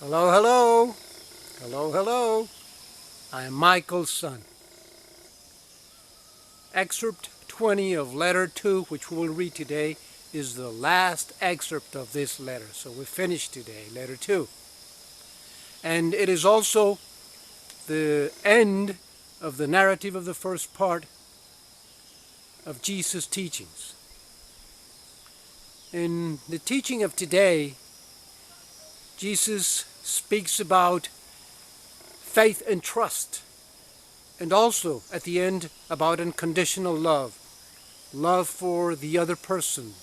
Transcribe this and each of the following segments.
Hello, hello. Hello, hello. I am Michael's son. Excerpt 20 of letter 2, which we will read today, is the last excerpt of this letter. So we finished today, letter 2. And it is also the end of the narrative of the first part of Jesus' teachings. In the teaching of today, Jesus speaks about faith and trust, and also at the end about unconditional love, love for the other person,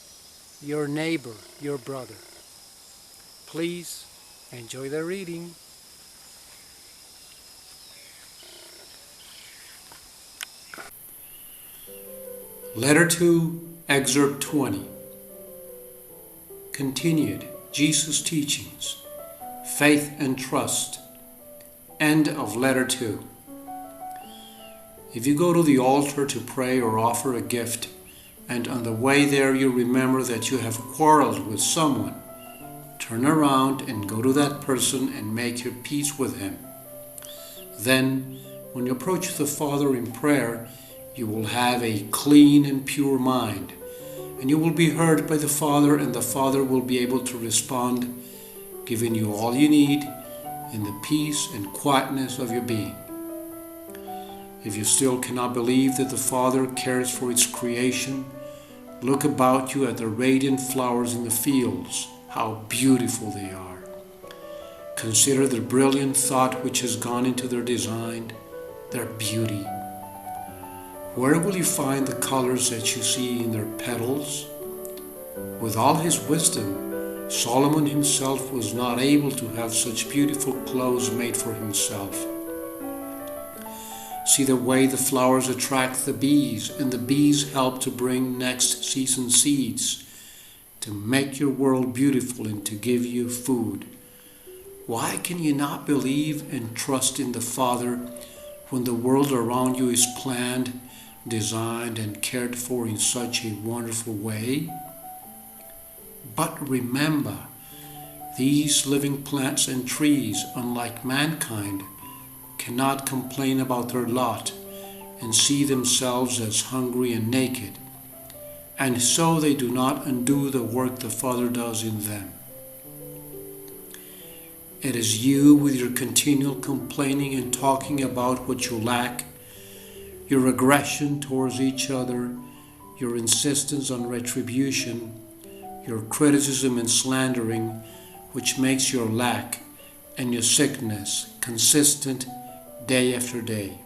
your neighbor, your brother. Please enjoy the reading. Letter 2, Excerpt 20. Continued Jesus' teachings, faith and trust. End of letter 2. If you go to the altar to pray or offer a gift, and on the way there you remember that you have quarreled with someone, turn around and go to that person and make your peace with him. Then, when you approach the Father in prayer, you will have a clean and pure mind, and you will be heard by the Father, and the Father will be able to respond, giving you all you need in the peace and quietness of your being. If you still cannot believe that the Father cares for its creation, look about you at the radiant flowers in the fields, how beautiful they are. Consider the brilliant thought which has gone into their design, their beauty. Where will you find the colors that you see in their petals? With all his wisdom, Solomon himself was not able to have such beautiful clothes made for himself. See the way the flowers attract the bees, and the bees help to bring next season seeds, to make your world beautiful and to give you food. Why can you not believe and trust in the Father when the world around you is planned, designed, and cared for in such a wonderful way? But remember, these living plants and trees, unlike mankind, cannot complain about their lot and see themselves as hungry and naked, and so they do not undo the work the Father does in them. It is you, with your continual complaining and talking about what you lack, your aggression towards each other, your insistence on retribution, your criticism and slandering, which makes your lack and your sickness consistent day after day.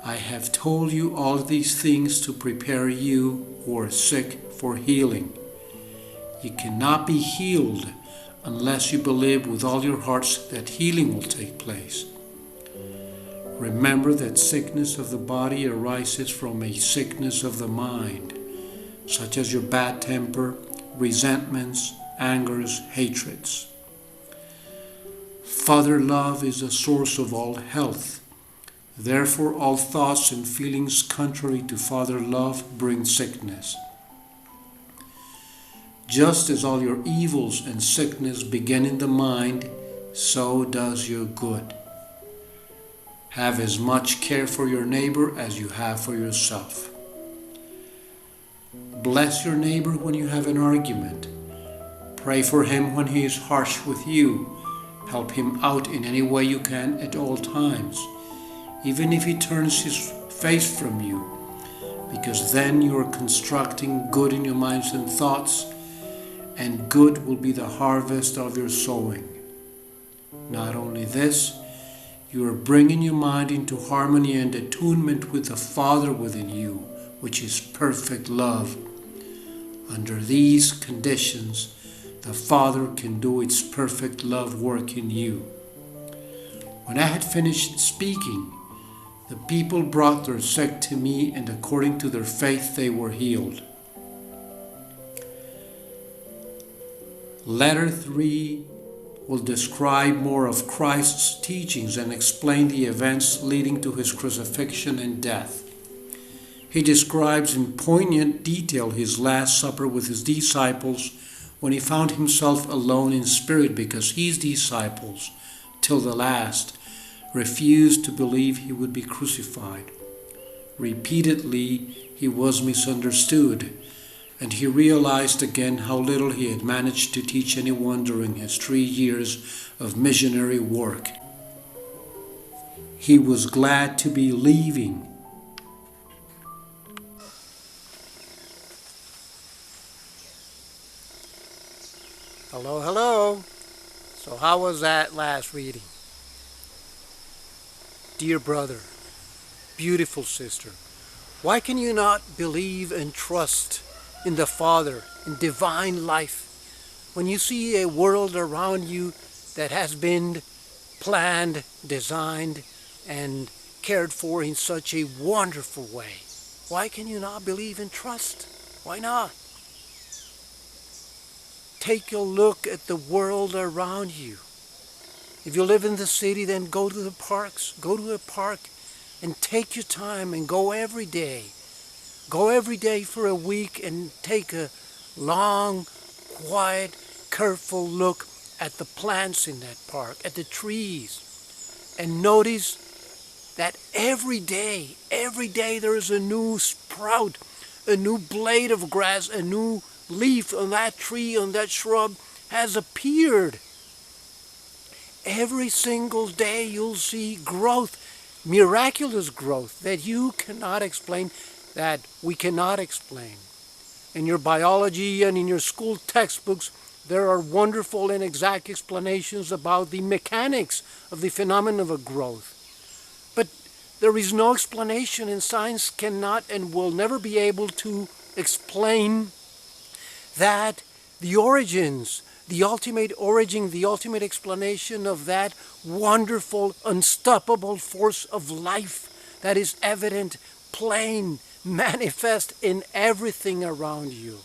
I have told you all these things to prepare you who are sick for healing. You cannot be healed unless you believe with all your hearts that healing will take place. Remember that sickness of the body arises from a sickness of the mind, such as your bad temper, resentments, angers, hatreds. Father love is the source of all health. Therefore, all thoughts and feelings contrary to Father love bring sickness. Just as all your evils and sickness begin in the mind, so does your good. Have as much care for your neighbor as you have for yourself. Bless your neighbor when you have an argument. Pray for him when he is harsh with you. Help him out in any way you can at all times, even if he turns his face from you, because then you are constructing good in your minds and thoughts, and good will be the harvest of your sowing. Not only this, you are bringing your mind into harmony and attunement with the Father within you, which is perfect love. Under these conditions, the Father can do its perfect love work in you. When I had finished speaking, the people brought their sick to me, and according to their faith they were healed. Letter 3 will describe more of Christ's teachings and explain the events leading to his crucifixion and death. He describes in poignant detail his Last Supper with his disciples, when he found himself alone in spirit because his disciples, till the last, refused to believe he would be crucified. Repeatedly he was misunderstood, and he realized again how little he had managed to teach anyone during his 3 years of missionary work. He was glad to be leaving. Hello, hello. So how was that last reading? Dear brother, beautiful sister, why can you not believe and trust in the Father, in divine life, when you see a world around you that has been planned, designed, and cared for in such a wonderful way? Why can you not believe and trust? Why not? Take a look at the world around you. If you live in the city, then go to the parks. Go to a park and take your time and go every day. Go every day for a week and take a long, quiet, careful look at the plants in that park, at the trees. And notice that every day there is a new sprout, a new blade of grass, a new leaf on that tree, on that shrub has appeared. Every single day you'll see growth, miraculous growth that you cannot explain, that we cannot explain. In your biology and in your school textbooks, there are wonderful and exact explanations about the mechanics of the phenomenon of growth. But there is no explanation, and science cannot and will never be able to explain that the origins, the ultimate origin, the ultimate explanation of that wonderful, unstoppable force of life that is evident, plain, manifest in everything around you.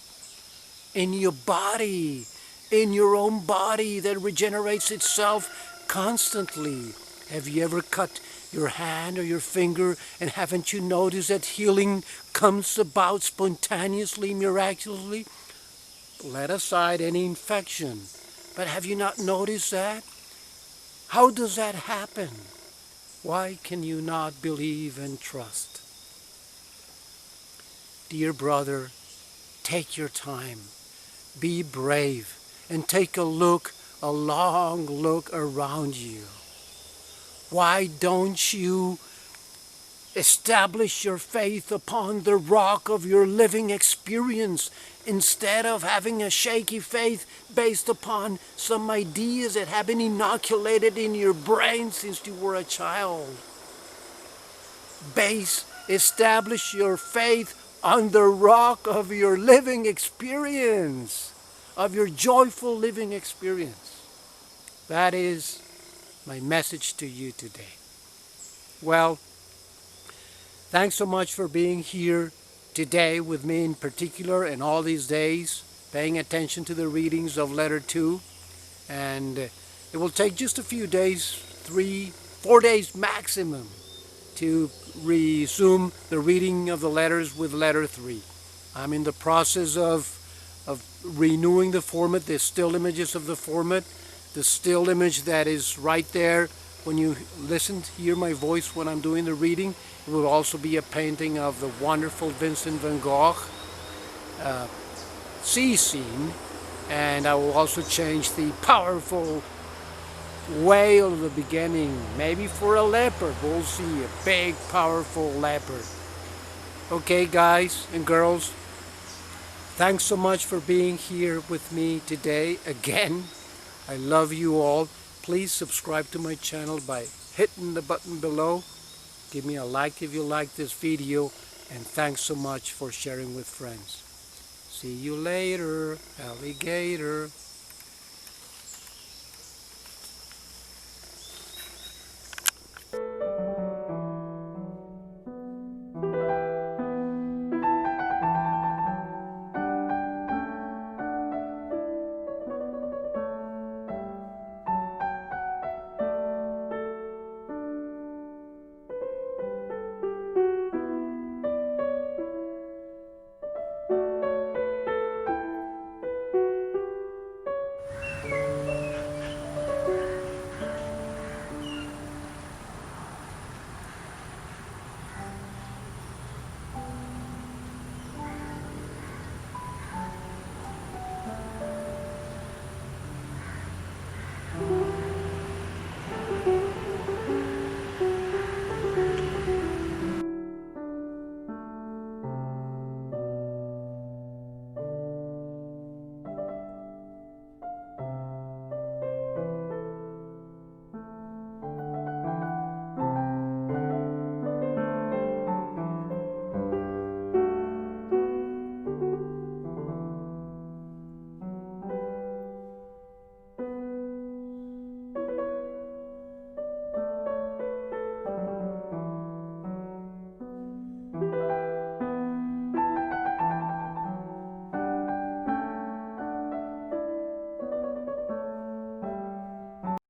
In your body, in your own body that regenerates itself constantly. Have you ever cut your hand or your finger, and haven't you noticed that healing comes about spontaneously, miraculously? Let aside any infection. But have you not noticed that? How does that happen? Why can you not believe and trust? Dear brother, take your time. Be brave and take a long look around you. Why don't you establish your faith upon the rock of your living experience instead of having a shaky faith based upon some ideas that have been inoculated in your brain since you were a child? Establish your faith on the rock of your living experience, of your joyful living experience. That is my message to you today. Well, thanks so much for being here today with me in particular, and all these days, paying attention to the readings of letter 2. And it will take just a few days, 3-4 days maximum, to resume the reading of the letters with letter 3. I'm in the process of renewing the format, the still images of the format, the still image that is right there when you hear my voice when I'm doing the reading. It will also be a painting of the wonderful Vincent van Gogh sea scene, and I will also change the powerful whale of the beginning, maybe for a leopard. We'll see, a big powerful leopard. Okay, guys and girls, thanks so much for being here with me today again. I love you all. Please subscribe to my channel by hitting the button below. Give me a like if you like this video, and thanks so much for sharing with friends. See you later, alligator.